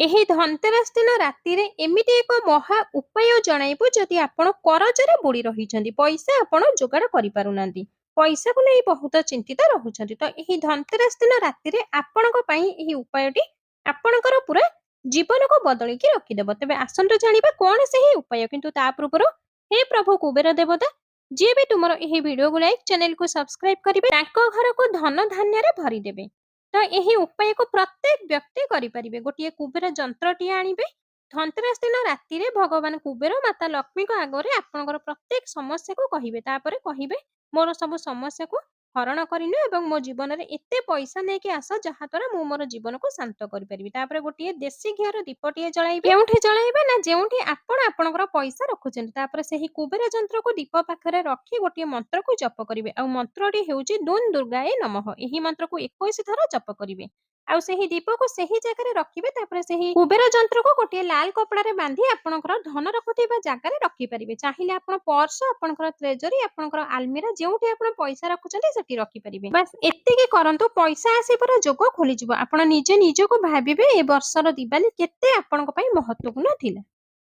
ଏହି ଧନତେରସ ଦିନ ରାତିରେ ଏମିତି ଏକ ମହା ଉପାୟ ଜଣାଇବୁ ଯଦି ଆପଣ କରଜରେ ବୁଡ଼ି ରହିଛନ୍ତି, ପଇସା ଆପଣ ଯୋଗାଡ଼ କରିପାରୁନାହାନ୍ତି, ପଇସାକୁ ନେଇ ବହୁତ ଚିନ୍ତିତ ରହୁଛନ୍ତି, ତ ଏହି ଧନତେରସ ଦିନ ରାତିରେ ଆପଣଙ୍କ ପାଇଁ ଏହି ଉପାୟଟି ଆପଣଙ୍କର ପୁରା ଜୀବନକୁ ବଦଳେଇକି ରଖିଦେବ। ତେବେ ଆସନ୍ତୁ ଜାଣିବା କଣ ସେହି ଉପାୟ। କିନ୍ତୁ ତା ପୂର୍ବରୁ ହେ ପ୍ରଭୁ କୁବେର ଦେବତା, ଯିଏ ବି ତୁମର ଏହି ଭିଡ଼ିଓକୁ ଲାଇକ୍ ଚ୍ୟାନେଲକୁ ସବସ୍କ୍ରାଇବ କରିବେ ତାଙ୍କ ଘରକୁ ଧନ ଧାନ୍ୟରେ ଭରିଦେବେ। ତ ଏହି ଉପାୟକୁ ପ୍ରତ୍ୟେକ ବ୍ୟକ୍ତି କରିପାରିବେ। ଗୋଟିଏ କୁବେର ଯନ୍ତ୍ରଟିଏ ଆଣିବେ। ଧନତେରସ ଦିନ ରାତିରେ ଭଗବାନ କୁବେର ମାତା ଲକ୍ଷ୍ମୀଙ୍କ ଆଗରେ ଆପଣଙ୍କର ପ୍ରତ୍ୟେକ ସମସ୍ୟାକୁ କହିବେ। ତାପରେ କହିବେ ମୋର ସବୁ ସମସ୍ୟାକୁ ହରଣ କରିନିଅ ଏବଂ ମୋ ଜୀବନରେ ଏତେ ପଇସା ନେଇକି ଆସ ଯାହାଦ୍ୱାରା ମୁଁ ମୋର ଜୀବନକୁ ଶାନ୍ତ କରିପାରିବି। ତାପରେ ଗୋଟିଏ ଦେଶୀ ଘିଅର ଦୀପଟିଏ ଜଳାଇବେ। କେଉଁଠି ଜଳାଇବେ ନା ଯେଉଁଠି ଆପଣ ଆପଣଙ୍କର ପଇସା ରଖୁଛନ୍ତି। ତାପରେ ସେହି କୁବେର ଯନ୍ତ୍ରକୁ ଦୀପ ପାଖରେ ରଖି ଗୋଟିଏ ମନ୍ତ୍ରକୁ ଜପ କରିବେ। ଆଉ ମନ୍ତ୍ରଟି ହେଉଛି ଦୁନ୍ ଦୁର୍ଗାଏ ନମଃ। ଏହି ମନ୍ତ୍ରକୁ 21 ଥର ଜପ କରିବେ। ଆଉ ସେହି ଦୀପକୁ ସେହି ଜାଗାରେ ରଖିବେ। ତାପରେ ସେହି କୁବେର ଯନ୍ତ୍ରକୁ ଗୋଟିଏ ଲାଲ କପଡ଼ାରେ ବାନ୍ଧି ଆପଣଙ୍କର ଧନ ରଖୁଥିବା ଜାଗାରେ ରଖିପାରିବେ। ଚାହିଁଲେ ଆପଣ ପର୍ସ, ଆପଣଙ୍କର ଟ୍ରେଜରୀ, ଆପଣଙ୍କର ଆଲମିରା ଯେଉଁଠି ଆପଣ ପଇସା ରଖୁଛନ୍ତି ସେଠି ରଖିପାରିବେ। ବାସ୍ ଏତିକି କରନ୍ତୁ, ପଇସା ଆସିବାର ଯୋଗ ଖୋଲିଯିବ। ଆପଣ ନିଜେ ନିଜକୁ ଭାବିବେ ଏ ବର୍ଷର ଦିବାଲି କେତେ ଆପଣଙ୍କ ପାଇଁ ମହତ୍ୱପୂର୍ଣ୍ଣ ଥିଲା।